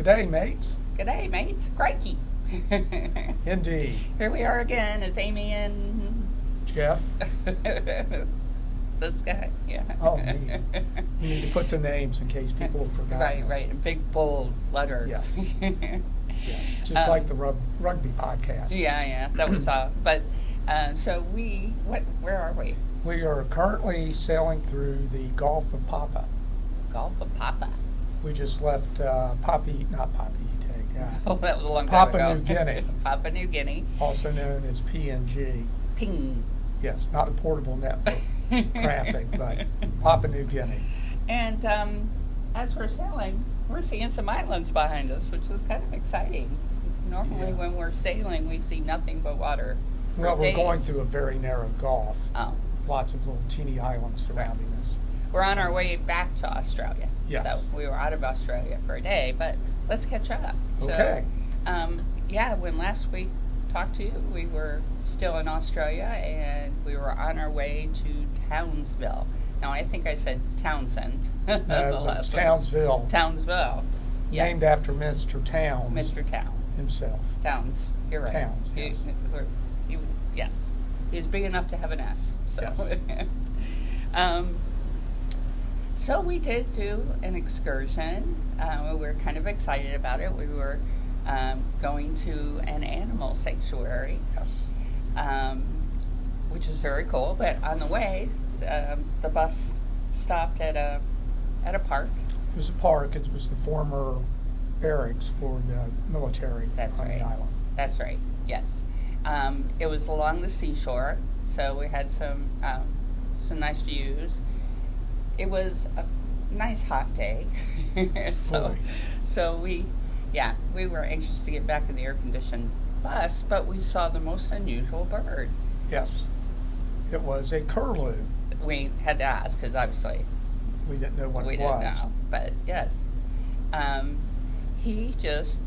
G'day, mates. G'day, mates. Crikey. Indeed. Here we are again. It's Amy and Jeff. this guy. Yeah. Oh, me. You need to put the names in case people have forgotten. Right. In big, bold letters. Yes. Yes. Just like the rugby podcast. Yeah. That was but so where are we? We are currently sailing through the Gulf of Papa. Gulf of Papa. We just left not Papua. Oh, that was a long time Papua ago. New Guinea. Papua New Guinea. Also known as PNG. Ping. Yes, not a portable network graphic, but Papua New Guinea. And as we're sailing, we're seeing some islands behind us, which is kind of exciting. Normally when we're sailing, we see nothing but water. Well, we're going through a very narrow gulf. Oh. Lots of little teeny islands surrounding us. We're on our way back to Australia. Yes. So we were out of Australia for a day, but let's catch up. Okay. So, when last we talked to you, we were still in Australia, and we were on our way to Townsville. Now, I think I said Townsend. It's Townsville. Townsville. Yes. Named after Mr. Towns. Mr. Town. Himself. Towns. You're right. Towns, yes. Yes. He's big enough to have an S. So. Yes. So we did do an excursion. We were kind of excited about it. We were going to an animal sanctuary, Yes. Which was very cool. But on the way, the bus stopped at a park. It was a park. It was the former barracks for the military on the island. That's right. Yes. It was along the seashore, so we had some nice views. It was a nice hot day, so we were anxious to get back in the air-conditioned bus, but we saw the most unusual bird. Yes. It was a curlew. We had to ask because obviously We didn't know what it was. We didn't know, but yes. He just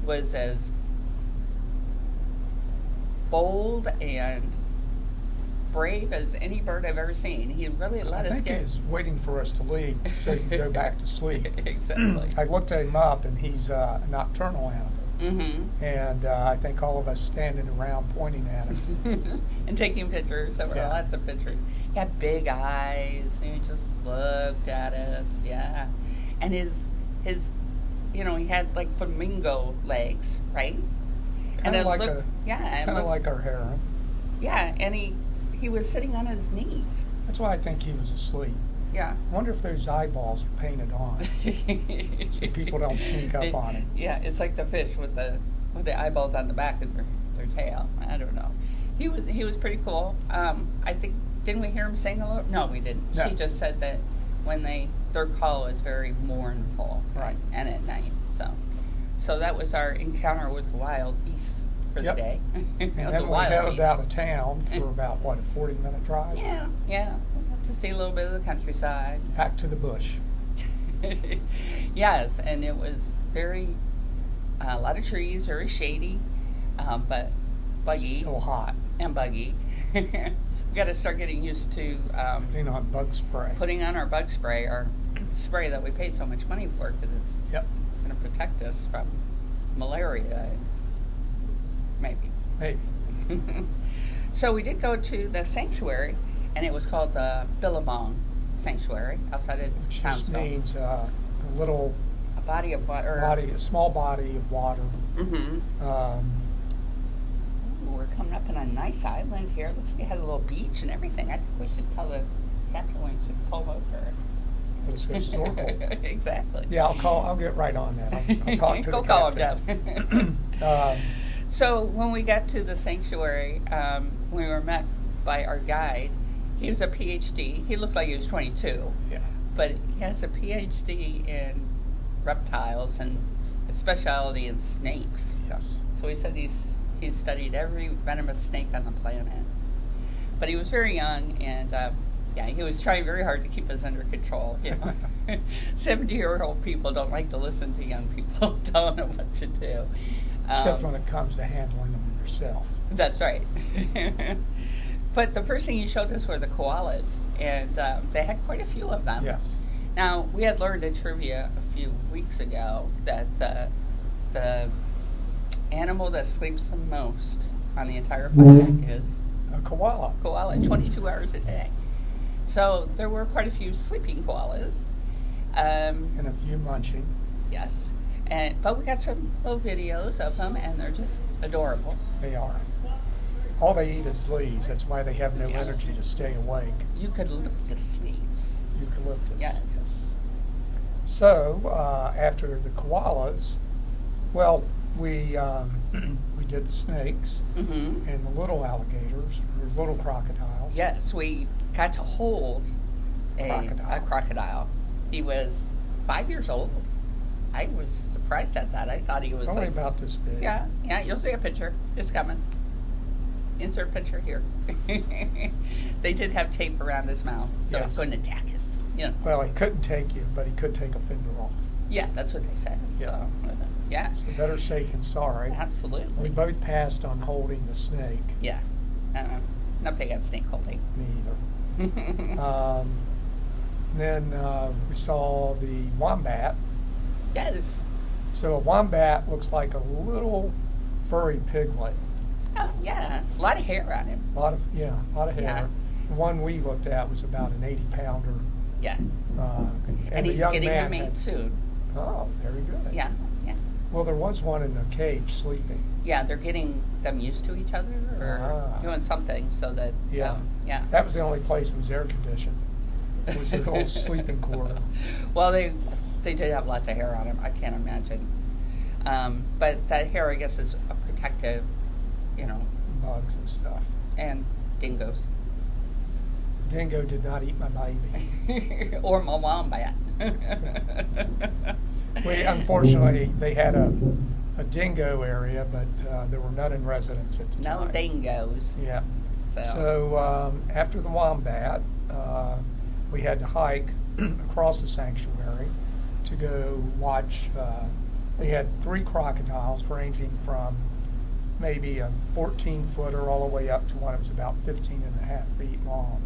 was as bold and brave as any bird I've ever seen. He really let us I think get... he was waiting for us to leave so he could go back to sleep. Exactly. I looked him up, and he's a nocturnal animal. Mm-hmm. And I think all of us standing around pointing at him. And taking pictures. There were lots of pictures. He had big eyes, and he just looked at us. Yeah. And his he had like flamingo legs, right? Kind of like like our heron. Yeah, and he was sitting on his knees. That's why I think he was asleep. Yeah. I wonder if those eyeballs are painted on so people don't sneak up on him. Yeah, it's like the fish with the eyeballs on the back of their tail. I don't know. He was pretty cool. I think, didn't we hear him sing a little? No, we didn't. No. She just said that when their call is very mournful. Right. And at night. So that was our encounter with the wild beasts for the day. And then we headed out of town for about, a 40-minute drive? Yeah. We got to see a little bit of the countryside. Back to the bush. Yes, and it was a lot of trees, very shady, but buggy. Still hot. And buggy. We got to start getting used to putting on bug spray. Putting on our bug spray, our spray that we paid so much money for, because it's going to protect us from malaria. Maybe. So we did go to the sanctuary, and it was called the Billabong Sanctuary outside of Which Townsville. just means a body of water. a small body of water. Mm-hmm. We're coming up on a nice island here. Looks like it has a little beach and everything. I think we should tell the captain we should pull over. Let's go snorkel. Exactly. Yeah, I'll get right on that. I'll talk to Go the call captain. him, Jeff. So when we got to the sanctuary, we were met by our guide. He was a PhD. He looked like he was 22. Yeah. But he has a PhD in reptiles and a specialty in snakes. Yes. So he said he's studied every venomous snake on the planet. But he was very young, and he was trying very hard to keep us under control. 70-year-old people don't like to listen to young people telling them what to do. Except when it comes to handling them yourself. That's right. But the first thing he showed us were the koalas, and they had quite a few of them. Yes. Now, we had learned in trivia a few weeks ago that the animal that sleeps the most on the entire planet is A koala. koala, 22 hours a day. So there were quite a few sleeping koalas. And a few munching. Yes. But we got some little videos of them, and they're just adorable. They are. All they eat is leaves. That's why they have no Yeah. energy to stay awake. Eucalyptus leaves. Eucalyptus. Yes. So after the koalas, well, we did the snakes Mm-hmm. and the little alligators or little crocodiles. Yes, we got to hold a crocodile. He was 5 years old. I was surprised at that. I thought he was Only like, about this big. yeah, you'll see a picture. It's coming. Insert picture here. They did have tape around his mouth, so Yes. it couldn't attack us. Well, he couldn't take you, but he could take a finger off. Yeah, that's what they said. Yeah. So, yeah, So better safe than sorry. We absolutely. both passed on holding the snake. Yeah. Not big on snake holding. Me either. Then we saw the wombat. Yes. So a wombat looks like a little furry piglet. Oh, yeah. A lot of hair on him. A lot of hair. Yeah. The one we looked at was about an 80-pounder. Yeah. And the he's young getting a man mate had- soon. Oh, very good. Yeah. Well, there was one in the cage sleeping. Yeah, they're getting them used to each other or doing something so that. Yeah. Yeah. That was the only place that was air conditioned. It was the little sleeping quarter. Well, they did have lots of hair on them. I can't imagine. But that hair, I guess, is a protective, Bugs and stuff. and dingoes. The dingo did not eat my baby. Or my wombat. Unfortunately, they had a dingo area, but there were none in residence at the No time. dingoes. Yeah. So, So after the wombat, we had to hike across the sanctuary to go watch. They had 3 crocodiles ranging from maybe a 14-footer all the way up to one that was about 15 and a half feet long.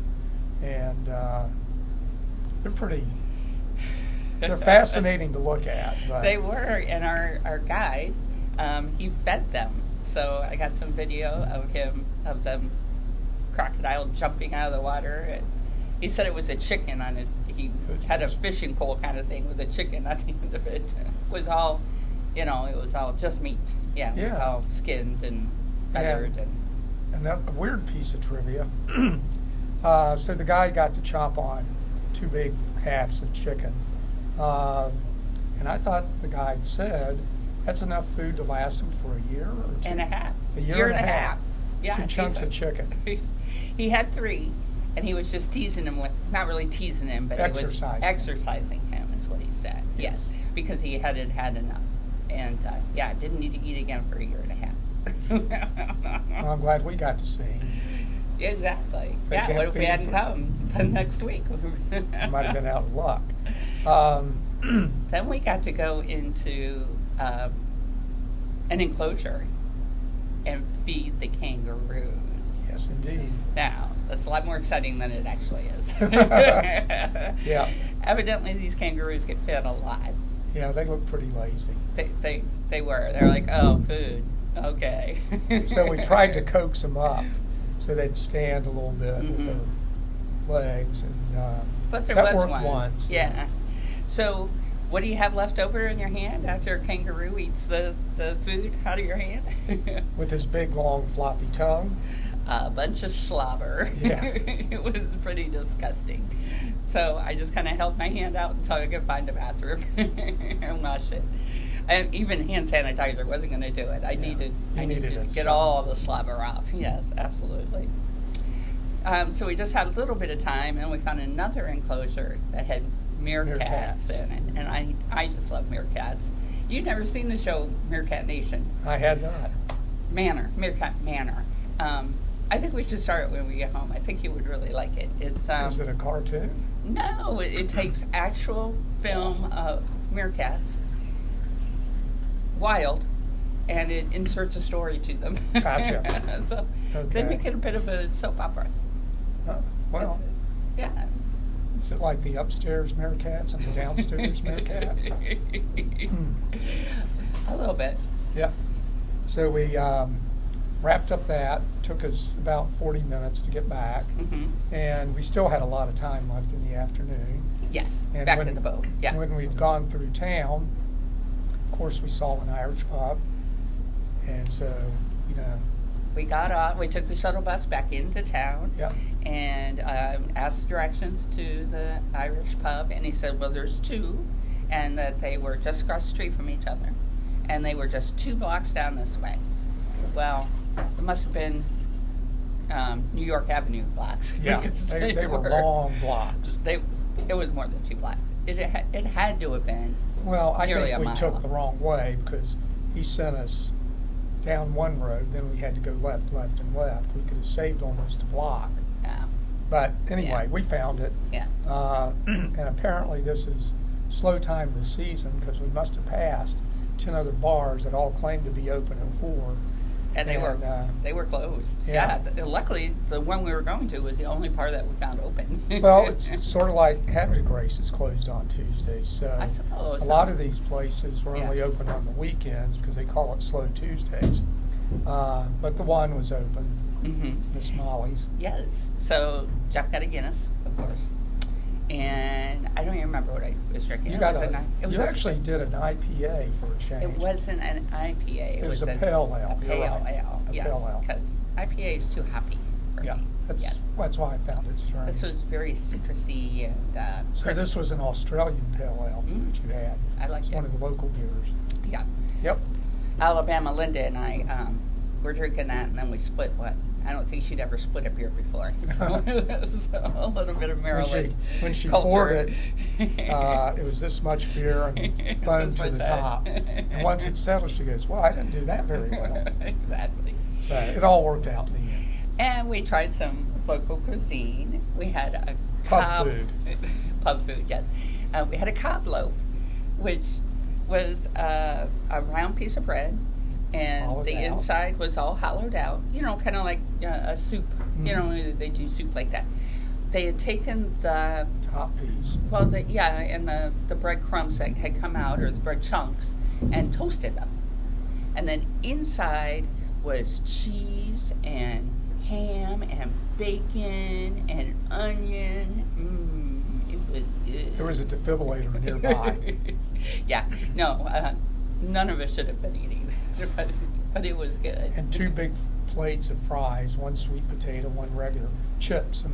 And they're fascinating to look at. But they were, and our guide, he fed them. So I got some video of them crocodile jumping out of the water. And he said it was a chicken on his. He had a fishing pole kind of thing with a chicken at the end of it. It was all, it was all just meat. Yeah, it was Yeah. all skinned and feathered And a weird piece of trivia. So the guy got to chop on 2 big halves of chicken. And I thought the guide said that's enough food to last him for a year or 2. and a half. A year and a half. Yeah, 2 chunks he of chicken. He had 3, and he was just teasing him not really teasing him, but he was exercising him, is what he said. Yes, because he had enough. And, didn't need to eat again for a year and a half. Well, I'm glad we got to see him. Exactly. They Yeah, can't what if we feed hadn't for- come the next week? Might have been out of luck. Then we got to go into an enclosure and feed the kangaroos. Yes, indeed. Now, that's a lot more exciting than it actually is. Yeah. Evidently, these kangaroos get fed a lot. Yeah, they look pretty lazy. They were. They're like, oh, food. Okay. So we tried to coax them up so they'd stand a little bit with their legs. And But there that was worked one. once. Yeah. So, what do you have left over in your hand after a kangaroo eats the food out of your hand? With his big, long, floppy tongue. A bunch of slobber. Yeah. It was pretty disgusting. So I just kind of held my hand out until I could find a bathroom and wash it. And even hand sanitizer wasn't going to do it. I needed to get all the slobber off. Yes, absolutely. So we just had a little bit of time, and we found another enclosure that had meerkats in it. And I just love meerkats. You've never seen the show Meerkat Nation? I had not. Meerkat Manor. I think we should start it when we get home. I think you would really like it. It's Is it a cartoon? No, it takes actual film of meerkats, wild, and it inserts a story to them. Gotcha. So they Okay. make it a bit of a soap opera. Well, Yeah. Is it like the upstairs Meerkats and the downstairs Meerkats? A little bit. Yeah. So we wrapped up that. Took us about 40 minutes to get back. And we still had a lot of time left in the afternoon. Yes, And back to the boat. Yeah. When we'd gone through town, of course, we saw an Irish pub. And so, We got off. We took the shuttle bus back into town. yeah. And asked directions to the Irish pub, and he said, well, there's two, and that they were just across the street from each other, and they were just 2 blocks down this way. Well, it must have been New York Avenue blocks. Yeah, because they were long blocks. It was more than 2 blocks. It had to have been. Well, I nearly think a we mile. took the wrong way because he sent us down one road, then we had to go left, left, and left. We could have saved almost a block. Yeah. But anyway, Yeah. we found it. Yeah. And apparently this is slow time of the season because we must have passed 10 other bars that all claimed to be open at 4. And they were closed. Yeah. Luckily, the one we were going to was the only part that we found open. Well, it's sort of like Havre de Grace is closed on Tuesdays. So I suppose. a lot of these places were only Yeah. open on the weekends because they call it Slow Tuesdays. But the one was open, Miss Molly's. Yes. So Jeff got a Guinness, of course, and I don't even remember what I was drinking. You It actually did an IPA for a change. It wasn't an IPA. It was a pale ale. A You're pale right. ale. A Yes, pale ale. because IPA is too hoppy for Yeah, me. Yes. that's why I found it strange. This was very citrusy and So crisp. this was an Australian pale ale that you had. I liked It's one it. of the local beers. Yeah. Yep. Alabama Linda and I were drinking that, and then we split what? I don't think she'd ever split a beer before. So, so a little bit of Maryland When she culture. poured it was this much beer and foamed to This the much, top. And once it settled, she goes, well, I didn't do that very well. Exactly. So it all worked out in the end. And we tried some local cuisine. We had a Pub food. Pub food, yes. We had a cob loaf, which was a round piece of bread, and Hollowed the out. inside was all hollowed out. Kind of like a soup. They do soup like that. They had taken the Top piece. and the breadcrumbs that had come out, or the bread chunks, and toasted them. And then inside was cheese and ham and bacon and onion. It was good. There was a defibrillator nearby. Yeah, no, none of us should have been eating that, but it was good. And 2 big plates of fries, 1 sweet potato, 1 regular. Chips,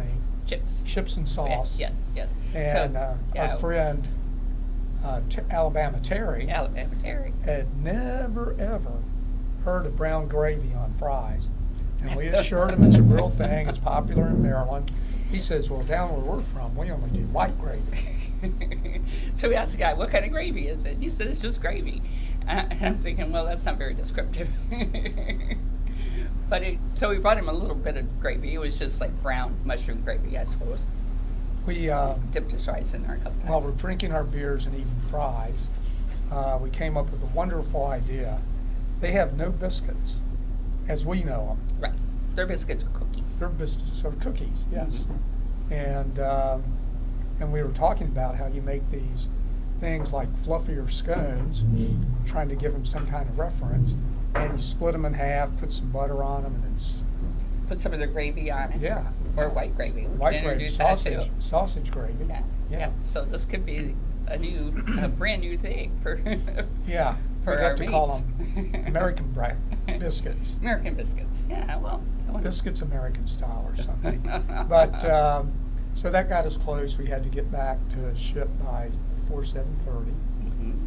chips and sauce. Yes. And So, our friend Alabama Terry had never, ever heard of brown gravy on fries. And we assured him it's a real thing, it's popular in Maryland. He says, well, down where we're from, we only do white gravy. So we asked the guy, what kind of gravy is it? He said, it's just gravy. And I'm thinking, well, that's not very descriptive. So we brought him a little bit of gravy. It was just like brown mushroom gravy, I suppose. We Dipped his rice in there a couple times. while we're drinking our beers and eating fries, we came up with a wonderful idea. They have no biscuits, as we know them. Right. Their biscuits are cookies. They're biscuits or cookies, yes. And we were talking about how you make these things like fluffier scones, trying to give them some kind of reference, and you split them in half, put some butter on them, and then Put some of the gravy on it. yeah, Or white gravy. We white can gravy, introduce that too. sausage gravy. Yeah. So this could be a brand new thing for Yeah, For we'd our have to call meats. them American biscuits. American biscuits. Yeah, well. Biscuits American style or something. But, so that got us close. We had to get back to a ship by 7:30.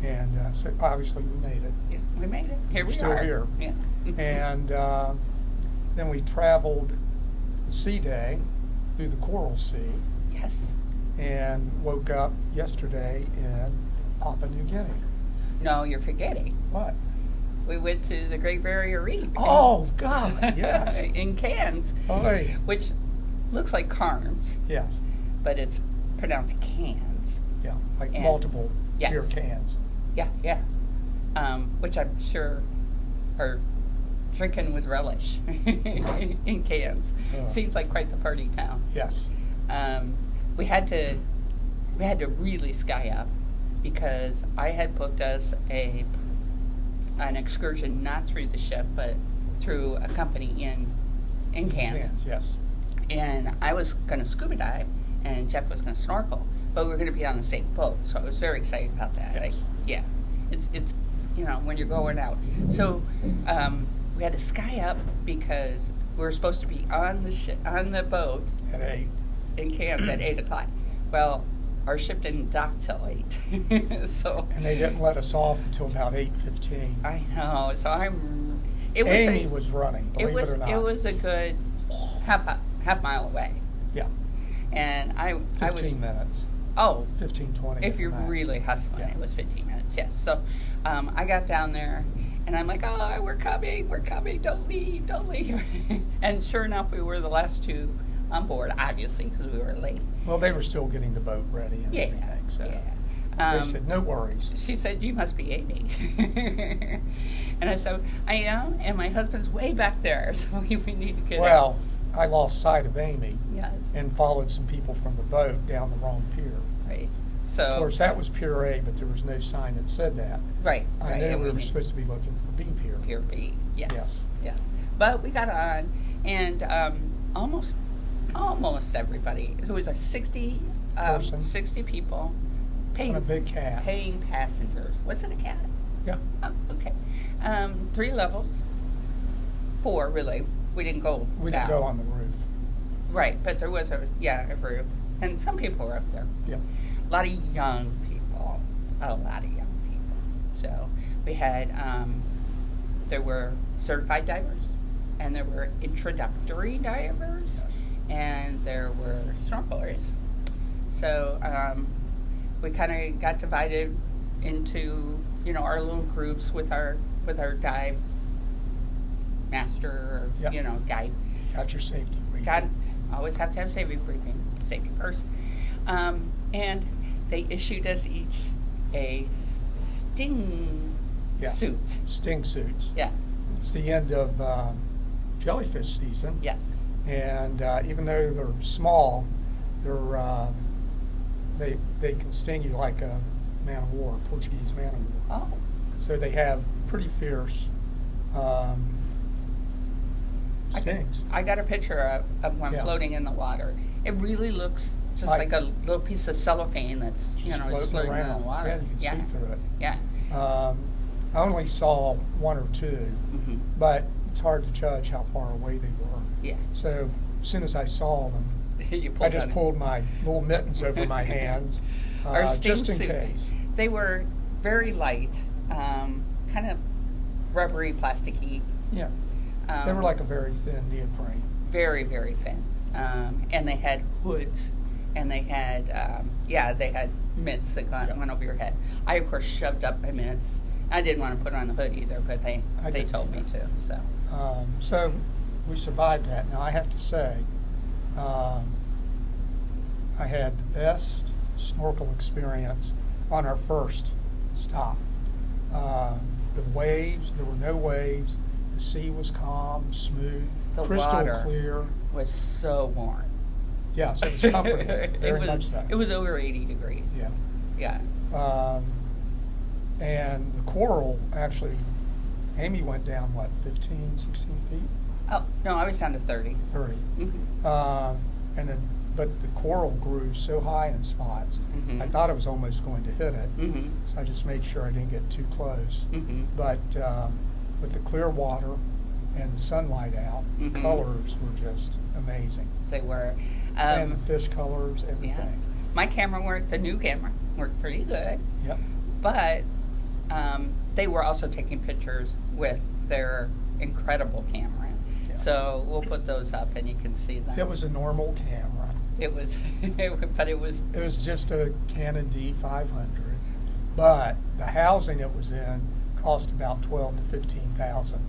And so obviously we made it. Yeah, we made it. Here we Still are. here. Yeah. And then we traveled the sea day through the Coral Sea Yes. and woke up yesterday in Papua New Guinea. No, you're forgetting. What? We went to the Great Barrier Reef. Oh, God, yes. In Cairns, Oy. which looks like Carnes, Yes, but it's pronounced Cans. yeah, like And- multiple yes. beer cans. Yeah. Which I'm sure are drinking with relish in Cairns. Oh. Seems like quite the party town. Yes. We had to we had to really sky up because I had booked us an excursion not through the ship but through a company in Cairns. Yes. And I was going to scuba dive, and Jeff was going to snorkel, but we were going to be on the same boat, so I was very excited about that. Yes. Yeah, it's when you're going out. So we had to sky up because we were supposed to be on the boat At 8. in Cairns at 8:00. Well, our ship didn't dock till 8, so. And they didn't let us off until about 8:15. I know. So Amy was running, believe it or not. It was a good half mile away. Yeah. And I was 15 minutes. Oh, 15, 20. if you're max. really hustling, Yeah. it was 15 minutes. Yes. So I got down there, and I'm like, "Oh, we're coming! Don't leave! And sure enough, we were the last two on board, obviously, because we were late. Well, they were still getting the boat ready and Yeah. everything. So Yeah. they said, no worries. She said, "You must be Amy." And I said, "I am, and my husband's way back there, so we need to get out." Well, I lost sight of Amy Yes. and followed some people from the boat down the wrong pier. Right. So. Of course, that was Pier A, but there was no sign that said that. Right. I right. knew and we were need- supposed to be looking for B Pier. Pier B. Yes. Yes. Yes. But we got on, and almost everybody. It was 60 Person. 60 people On a big cab. paying passengers. Was it a cat? Yeah. Oh, okay. 3 levels. 4 really. We didn't go We down. didn't go on the roof. Right, but there was a roof, and some people were up there. Yeah. A lot of young people. So we had there were certified divers, and there were introductory divers, and there were snorkelers. So we kind of got divided into our little groups with our dive master or Yep. guide. Got your safety briefing. God, always have to have safety briefing, safety first. And they issued us each a sting Yeah. suit. Sting suits. Yeah. It's the end of jellyfish season. Yes. And even though they're small, they can sting you like a man of war, Portuguese man of war. Oh. So they have pretty fierce stings. I got a picture of one Yeah. floating in the water. It really looks just like a little piece of cellophane that's Just just floating in the water. Yeah, you can see through it. Yeah. I only saw 1 or 2, Hmm. but it's hard to judge how far away they were. Yeah. So as soon as I saw them, You I just on it. pulled my little mittens over my hands, Our sting just in suits, case. they were very light, kind of rubbery, plasticky. Yeah, they were Um, like a very thin neoprene. very, very thin. And they had hoods, and they had mitts that went over your head. I, of course, shoved up my mitts. I didn't want to put on the hood either, but they didn't told me either. to. So So we survived that. Now I have to say, I had the best snorkel experience on our first stop. The waves, there were no waves. The sea was calm, smooth, The crystal water. clear. was so warm. Yes, it was comfortable, very much so. It was over 80 degrees. Yeah. Yeah. And the coral, actually, Amy went down, 15, 16 feet? Oh no, I was down to 30. 30. Mhm. But the coral grew so high in spots, Mhm. I thought I was almost going to hit it. Mhm. So I just made sure I didn't get too close. Mhm. But with the clear water and the sunlight out, the Mhm. colors were just amazing. They were. And the fish colors, Yeah. everything. My camera worked. The new camera worked pretty good. Yep. But they were also taking pictures with their incredible camera. Yeah. So we'll put those up and you can see them. It was a normal camera. It was, but it was. It was just a Canon D500, but the housing it was in cost about $12,000 to $15,000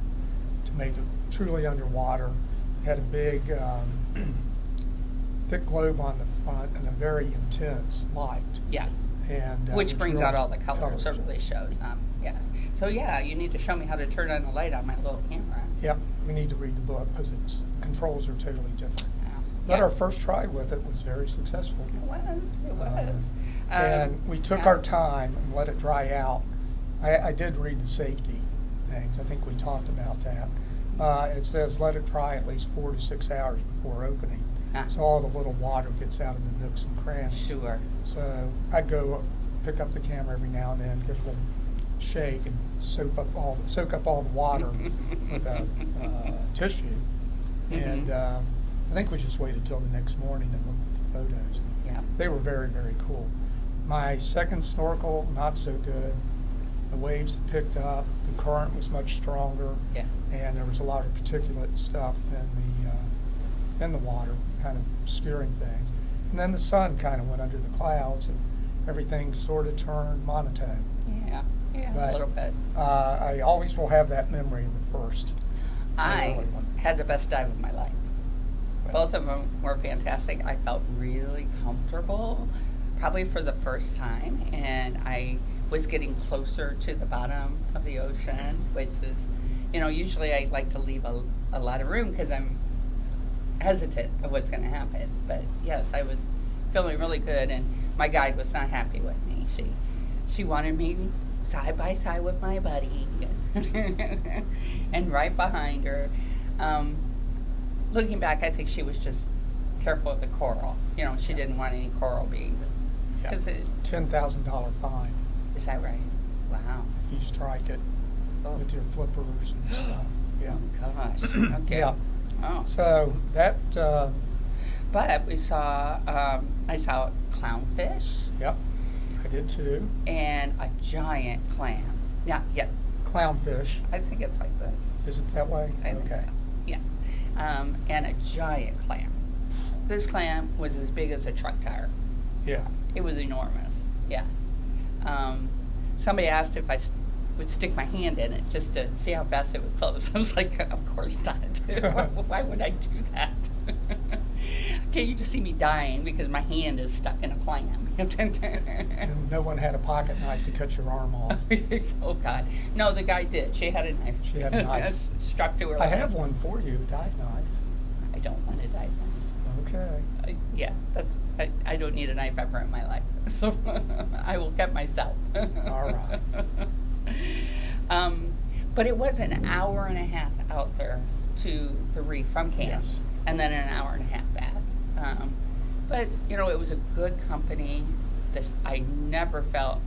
to make it truly underwater. It had a big, thick globe on the front and a very intense light. Yes. And it Which was brings really out all the colors. It really shows. Yes. So yeah, you need to show me how to turn on the light on my little camera. Yep, we need to read the book because its controls are totally different. Yeah. But Yeah. our first try with it was very successful. It was. And we took yeah. our time and let it dry out. I did read the safety things. I think we talked about that. It says let it dry at least 4 to 6 hours before opening. Ah. So all the little water gets out of the nooks and crannies. Sure. So I'd go pick up the camera every now and then, give it a little shake and soak up all the water with a tissue. And I think we just waited till the next morning and looked at the photos. Yeah. They were very, very cool. My second snorkel, not so good. The waves had picked up, the current was much stronger, Yeah. and there was a lot of particulate stuff in the water, kind of obscuring things. And then the sun kind of went under the clouds, and everything sort of turned monotone. Yeah. Yeah. But, a little bit. I always will have that memory of the first. I early one. had the best dive of my life. Both of them were fantastic. I felt really comfortable, probably for the first time, and I was getting closer to the bottom of the ocean, which is, usually I like to leave a lot of room because I'm hesitant of what's going to happen. But yes, I was feeling really good, and my guide was not happy with me. She wanted me side by side with my buddy, and right behind her. Looking back, I think she was just careful of the coral. She didn't want any coral being. Yeah. $10,000 fine Is that right? Wow. if you strike it Oh. with your flippers and stuff. Yeah. Oh, gosh. Okay. Yeah. Oh. So that, But we saw, I saw clownfish yep, I did too. and a giant clam. Yeah, Clownfish, I think it's like this. is it that way? I think Okay. so. Yeah. And a giant clam. This clam was as big as a truck tire. Yeah. It was enormous. Yeah. Somebody asked if I would stick my hand in it just to see how fast it would close. I was like, of course not. Why would I do that? Okay, you just see me dying because my hand is stuck in a clam. And no one had a pocket knife to cut your arm off. Oh, God. No, the guy did. She had a knife. She had a knife. Strapped to her I leg. have one for you, a dive knife. I don't want a dive knife. Okay. Yeah, I don't need a knife ever in my life. So I will cut myself. All right. But it was an hour and a half out there to the reef from camp, Yes. and then an hour and a half back. But it was a good company. I never felt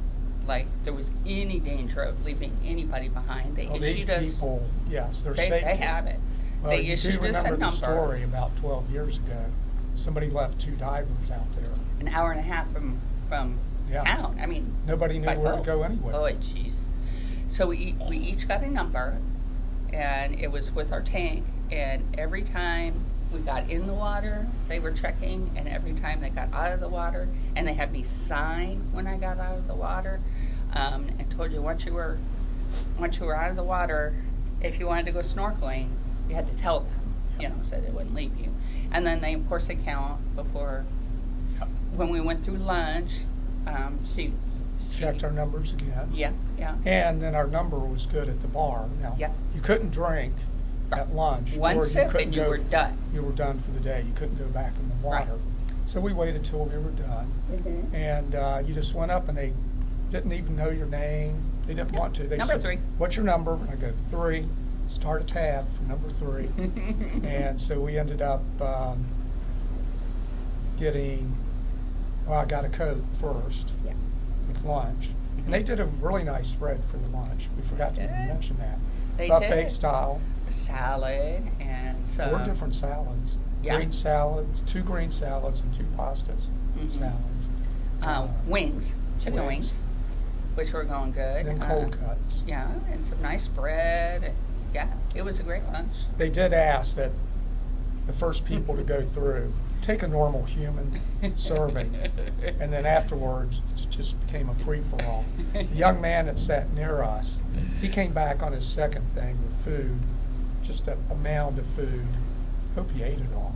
like there was any danger of leaving anybody behind. They Well, these issued us. people, yes, they're They safety. have it. Well, They you issued do us a remember the number. story about 12 years ago. Somebody left 2 divers out there. An hour and a half from Yeah. town. I mean, Nobody knew by where to boat. go anyway. Oh, jeez. So we each got a number, and it was with our tank. And every time we got in the water, they were checking, and every time they got out of the water, and they had me sign when I got out of the water, and told you once you were out of the water, if you wanted to go snorkeling, you had to tell them, so they wouldn't leave you. And then of course they count before. Yep. When we went through lunch, she Checked our numbers again. Yeah. And then our number was good at the bar. Now, Yeah. you couldn't drink at lunch. One or sip couldn't and you go- were done. You were done for the day. You couldn't go back in the water. Right. So we waited till we were done. And you just went up and they didn't even know your name. They didn't want to. They Number said, 3. "What's your number?" And I go, 3. Start a tab for number 3. And so we ended up I got a Coke first Yeah. with lunch. And they did a really nice spread for the lunch. We forgot to They did. mention that. They Buffet did. style, A salad and some 4 different salads. Yeah. Green salads, 2 green salads and 2 pastas Mhm. salads. wings, chicken wings. wings, which were going good. And then cold cuts. Yeah, and some nice bread. And, yeah, it was a great lunch. They did ask that the first people to go through take a normal human serving, and then afterwards it just became a free-for-all. The young man that sat near us, he came back on his second thing with food, just a mound of food. Hope he ate it all.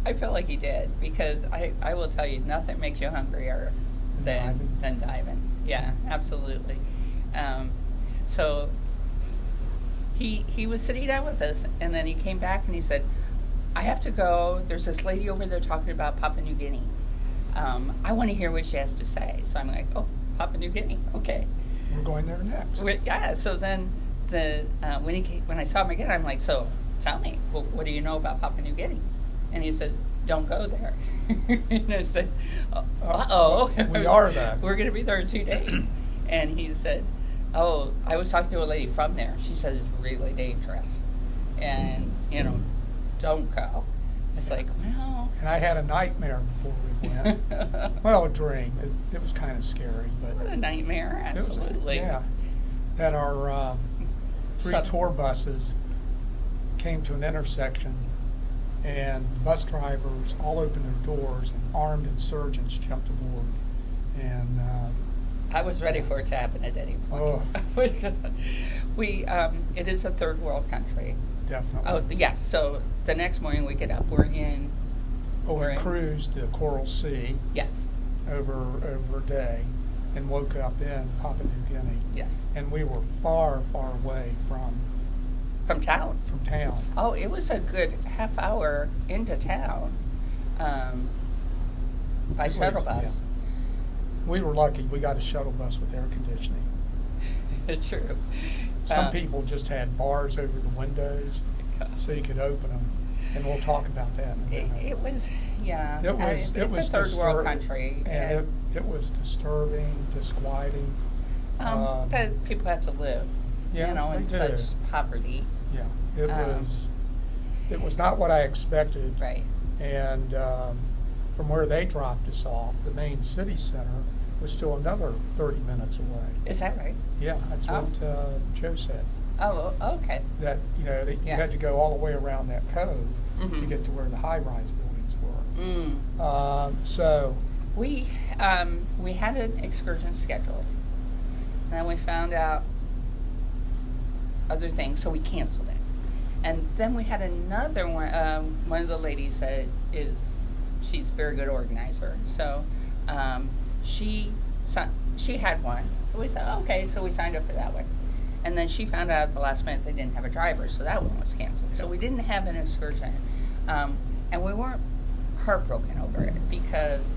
I feel like he did, because I will tell you, nothing makes you hungrier than diving. Yeah, absolutely. So he was sitting down with us, and then he came back and he said, "I have to go. There's this lady over there talking about Papua New Guinea." I want to hear what she has to say. So I'm like, oh, Papua New Guinea, okay. We're going there next. Yeah, so then when I saw him again, I'm like, so tell me, well, what do you know about Papua New Guinea? And he says, don't go there. And I said, uh-oh. We are there. We're going to be there in 2 days. And he said, oh, I was talking to a lady from there. She said it's really dangerous. And, don't go. It's like, well. And I had a nightmare before we went. Well, a dream. It was kind of scary, but a nightmare, absolutely. Yeah. That our 3 tour buses came to an intersection, and the bus drivers all opened their doors, and armed insurgents jumped aboard. And I was ready for it to happen at any point. Oh. It is a third world country. Definitely. Oh, yeah. So the next morning we get up. We're in. We cruised the Coral Sea. Yes. Over a day, and woke up in Papua New Guinea. Yes. And we were far, far away from town. From town. Oh, it was a good half hour into town by shuttle bus. Yeah. We were lucky. We got a shuttle bus with air conditioning. True. Some people just had bars over the windows so you could open them, and we'll talk about that in a minute. It was, yeah. It's a third world country. And it was disturbing, disquieting. That people had to live, in such poverty. Yeah, it was not what I expected. Right. And from where they dropped us off, the main city center was still another 30 minutes away. Is that right? Yeah, that's what Joe said. Oh, okay. That, that you had to go all the way around that cove to get to where the high-rise buildings were. So we had an excursion scheduled, and then we found out other things, so we canceled it. And then we had another one. One of the ladies that she's a very good organizer, so she had one. So we said, okay, so we signed up for that one. And then she found out at the last minute they didn't have a driver, so that one was canceled. So we didn't have an excursion. And we weren't heartbroken over it because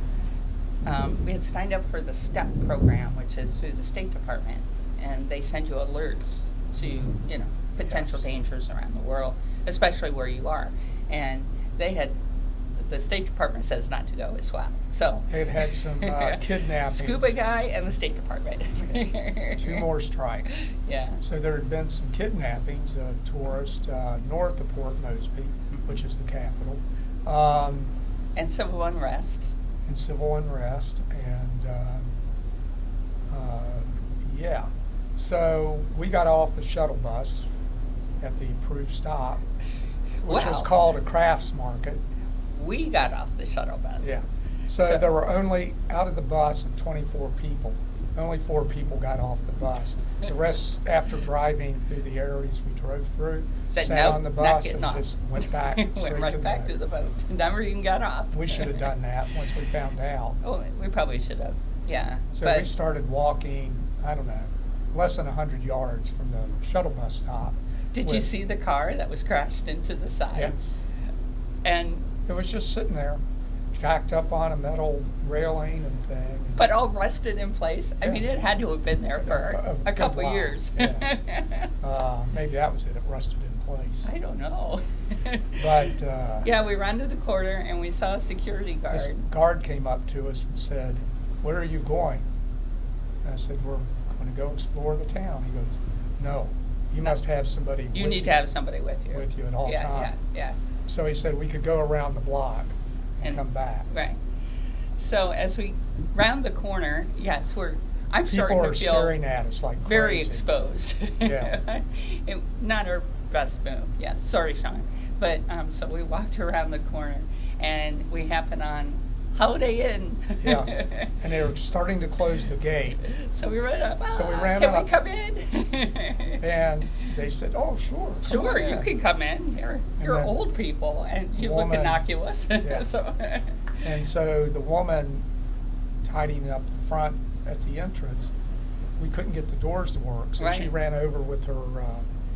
we had signed up for the STEP program, which is through the State Department. And they send you alerts to, potential dangers around the world, especially where you are. And the State Department says not to go as well. So it had some kidnappings. Scuba guy and the State Department. 2 more strikes. Yeah. So there had been some kidnappings of tourists north of Port Moresby, which is the capital. And civil unrest. And yeah. So we got off the shuttle bus at the approved stop, which was called a crafts market. We got off the shuttle bus. Yeah. So there were only, out of the bus of 24 people, only 4 people got off the bus. The rest, after driving through the areas we drove through, sat on the bus and just went back to the boat. Never even got off. We should have done that once we found out. Oh, we probably should have. Yeah. So we started walking, I don't know, less than 100 yards from the shuttle bus stop. Did you see the car that was crashed into the side? Yes. And it was just sitting there, jacked up on a metal railing and thing. But all rusted in place. I mean, it had to have been there for a couple years. Yeah. Maybe that was it. It rusted in place. I don't know. But yeah, we ran to the corner and we saw a security guard. This guard came up to us and said, "Where are you going?" And I said, "We're going to go explore the town." He goes, "No, you must have somebody with you. You need to have somebody with you. With you at all times." Yeah. So he said we could go around the block and come back. Right. So as we round the corner, yes, I'm starting to feel people are staring at us like very crazy. Exposed. Yeah. Not our best move. Yeah. Sorry, Sean. But so we walked around the corner and we happened on Holiday Inn. Yes. And they were starting to close the gate. So we ran up. So we ran can up. We come in? And they said, "Oh, sure. Sure, you can come in. You're old people and you look innocuous." Yeah. And so the woman tidying up the front at the entrance, we couldn't get the doors to work, so she ran over with her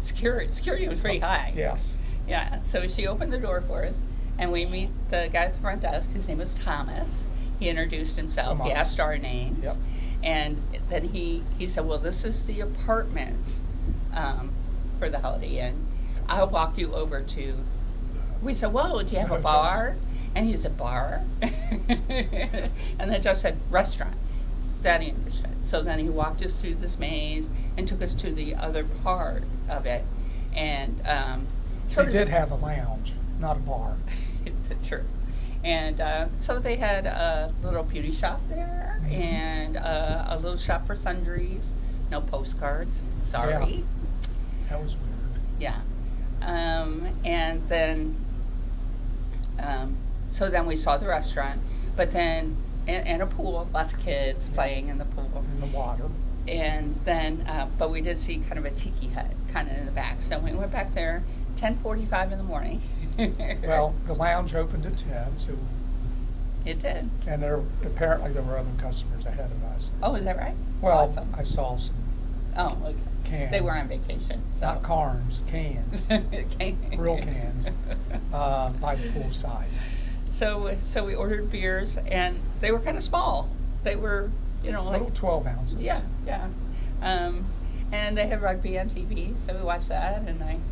security was pretty high. Yes. Yeah. So she opened the door for us, and we meet the guy at the front desk. His name was Thomas. He introduced himself. He Amongst. asked our names. Yep. And then he said, well, this is the apartments for the Holiday Inn. I'll walk you over to... We said, whoa, do you have a bar? And he said, bar? And then Joe said, restaurant. That he understood. So then he walked us through this maze and took us to the other part of it. And They did have a lounge, not a bar. It's true. And so they had a little beauty shop there, Mm-hmm. and a little shop for sundries. No postcards. Sorry. Yeah. That was weird. Yeah. And then, so then we saw the restaurant, but then, and a pool, lots of kids playing in the pool. In the water. And then, but we did see kind of a tiki hut kind of in the back. So we went back there, 10:45 in the morning. Well, the lounge opened at 10, so... It did. And apparently there were other customers ahead of us. Oh, is that right? Well, Awesome. I saw some Oh, okay. cans. They were on vacation. So. Not carns, cans. Real cans. By the poolside. So we ordered beers, and they were kind of small. They were, like... Little 12 ounces. Yeah. And they had rugby on TV, so we watched that,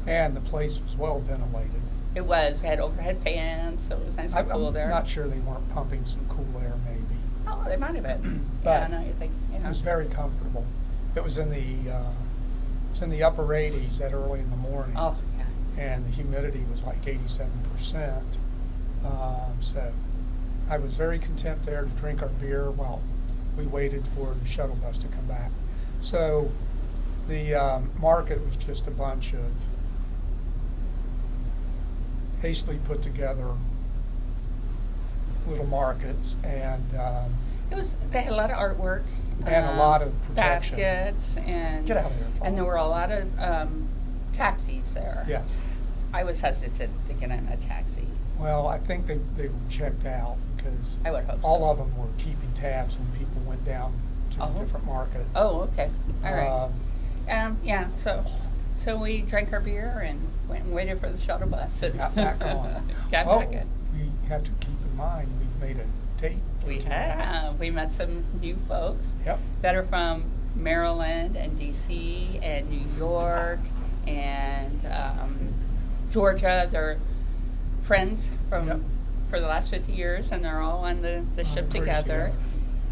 And the place was well ventilated. It was. We had overhead fans, so it was nice and cool there. I'm not sure they weren't pumping some cool air, maybe. Oh, they might have been. But yeah, no, you think, It was very comfortable. It was in the upper 80s that early in the morning. Oh, yeah. And the humidity was like 87%. So I was very content there to drink our beer while we waited for the shuttle bus to come back. So the market was just a bunch of hastily put together little markets, and They had a lot of artwork. And a lot of protection. Baskets, and... Get out of there, Paul. And there were a lot of taxis there. yeah. I was hesitant to get in a taxi. Well, I think they were checked out because I would hope so. all of them were keeping tabs when people went down to the different markets. Oh, okay. All right. Um, So we drank our beer and went and waited for the shuttle bus. Got back on. Got Well, back in. we have to keep in mind we've made a date. We have. We met some new folks Yep. that are from Maryland and D.C. and New York and Georgia. They're friends from Yep. for the last 50 years, and they're all on the ship cruise together.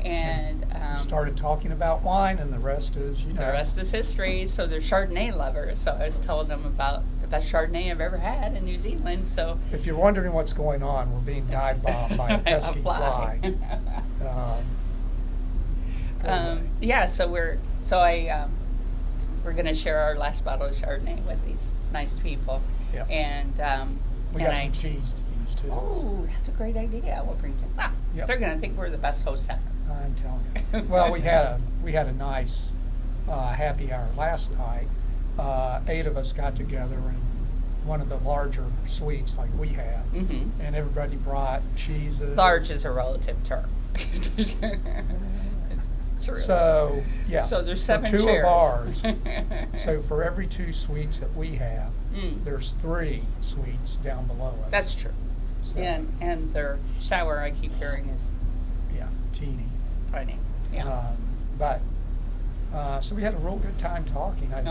And We started talking about wine, and the rest is, the rest is history. So they're Chardonnay lovers. So I was telling them about the best Chardonnay I've ever had in New Zealand. So If you're wondering what's going on, we're being dive bombed by a pesky fly. Anyway. Yeah, so we're going to share our last bottle of Chardonnay with these nice people. Yep. And We got some cheese to use too. Oh, that's a great idea. We'll bring some. Yep. They're going to think we're the best hosts ever. I'm telling you. Well, we had a nice happy hour last night. 8 of us got together in one of the larger suites like we have, and everybody brought cheeses. Large is a relative term. True. So yeah. So there's 7 for 2 chairs. of ours. So for every 2 suites that we have, there's 3 suites down below us. That's true. So, And their shower, I keep hearing, is yeah, teeny. tiny. Yeah. So we had a real good time talking. I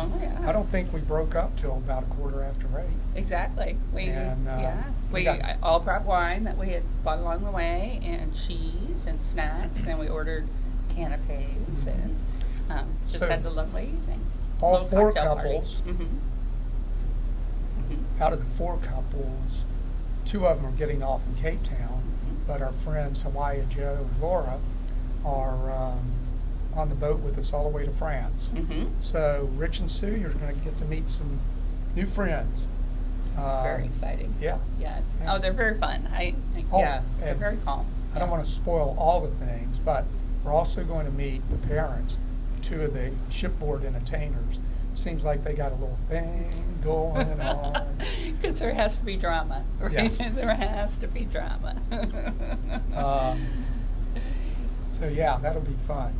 don't think we broke up till about 8:15. Exactly. We we got- all brought wine that we had bought along the way, and cheese and snacks, and we ordered canapes and just So, had a lovely evening. all Little 4 cocktail party. couples, out of the 4 couples, 2 of them are getting off in Cape Town, but our friends Hawaii, Joe, and Laura are on the boat with us all the way to France. So Rich and Sue, you're going to get to meet some new friends. Very exciting. Yeah. Yes. Yeah. Oh, they're very fun. They're and very calm. I don't want to spoil all the things, but we're also going to meet the parents of 2 of the shipboard entertainers. Seems like they got a little thing going on. Because there has to be drama, right? Yeah. There has to be drama. So yeah, that'll be fun.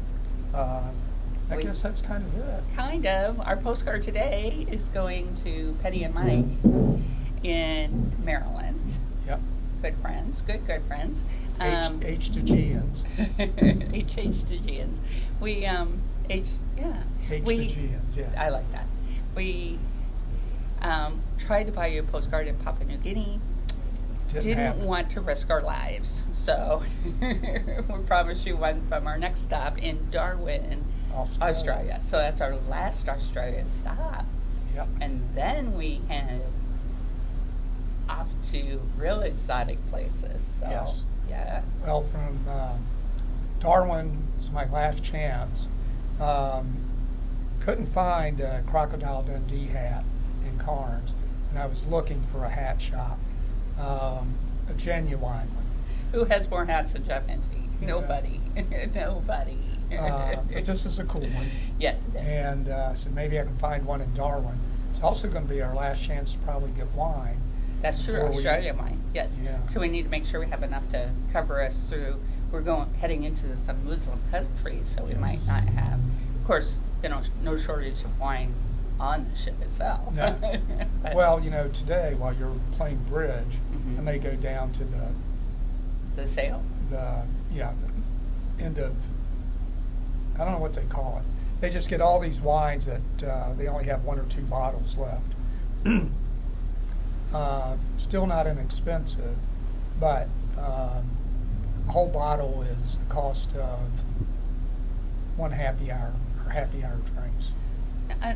I guess that's kind of it. Kind of. Our postcard today is going to Penny and Mike in Maryland. Yep. Good friends. H to G's. H to G's. We H yeah. H we, to G's, yeah. I like that. We tried to buy you a postcard in Papua New Guinea. Didn't happen. want to risk our lives, so we promised you one from our next stop in Darwin, Australia. So that's our last Australia stop. Yep. And then we head off to real exotic places. So, Yes. yeah. Well, from Darwin was my last chance. Couldn't find a Crocodile Dundee hat in Carnes, and I was looking for a hat shop, a genuine one. Who has more hats than Jeff Henty? Nobody. Nobody. But this is a cool one. Yes, it is. And so maybe I can find one in Darwin. It's also going to be our last chance to probably get wine. That's true, before we- Australia wine. Yes. Yeah. So we need to make sure we have enough to cover us through. We're heading into some Muslim countries, so we Yes. might not have, of course, no shortage of wine on the ship itself. No. But Well, today while you're playing bridge, Mhm. I may go down to the sale. the end of, I don't know what they call it. They just get all these wines that they only have 1 or 2 bottles left. Still not inexpensive, but a whole bottle is the cost of one happy hour or happy hour drinks.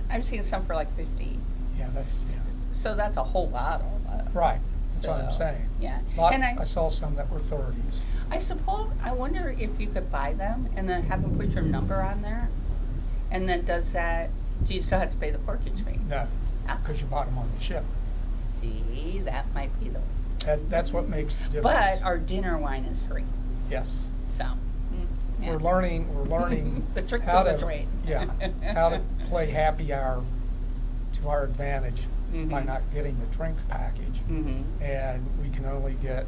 I've seen some for like 50. Yeah, that's So that's a whole bottle. right. That's what I'm So, saying. yeah. And And I saw some that were 30s. I wonder if you could buy them and then have them put your number on there. And then do you still have to pay the portage fee? No, Ah. because you bought them on the ship. See, that might be the That's what makes the difference. But our dinner wine is free. Yes. So, yeah. We're learning The tricks how of the to, trade. yeah, how to play happy hour to our advantage by Mhm. not getting the drinks package. Mhm. And we can only get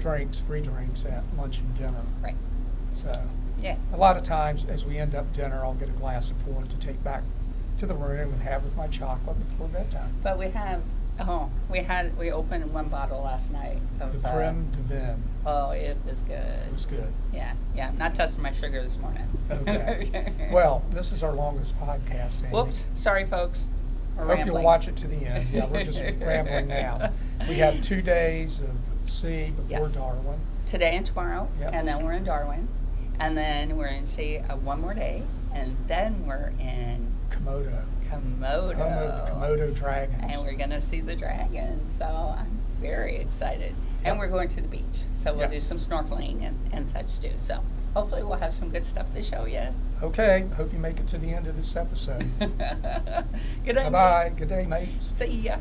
free drinks at lunch and dinner. Right. So Yeah. a lot of times as we end up dinner, I'll get a glass of port to take back to the room and have with my chocolate before bedtime. But we opened one bottle last night of The creme de vin. Oh, it was good. It was good. Yeah. I'm not testing my sugar this morning. Okay. Well, this is our longest podcast, Amy. Whoops. Sorry, folks. We're Hope you'll rambling. watch it to the end. Yeah, we're just rambling now. We have 2 days of sea before Yes. Darwin. Today and tomorrow, Yep. and then we're in Darwin, and then we're in sea one more day, and then we're in Komodo. Komodo. Home of the Komodo dragons. And we're going to see the dragons, so I'm very excited. And Yep. we're going to the beach, so we'll Yep. do some snorkeling and such too. So hopefully we'll have some good stuff to show you. Okay, hope you make it to the end of this episode. Good night. Bye-bye. Good day, mates. See ya.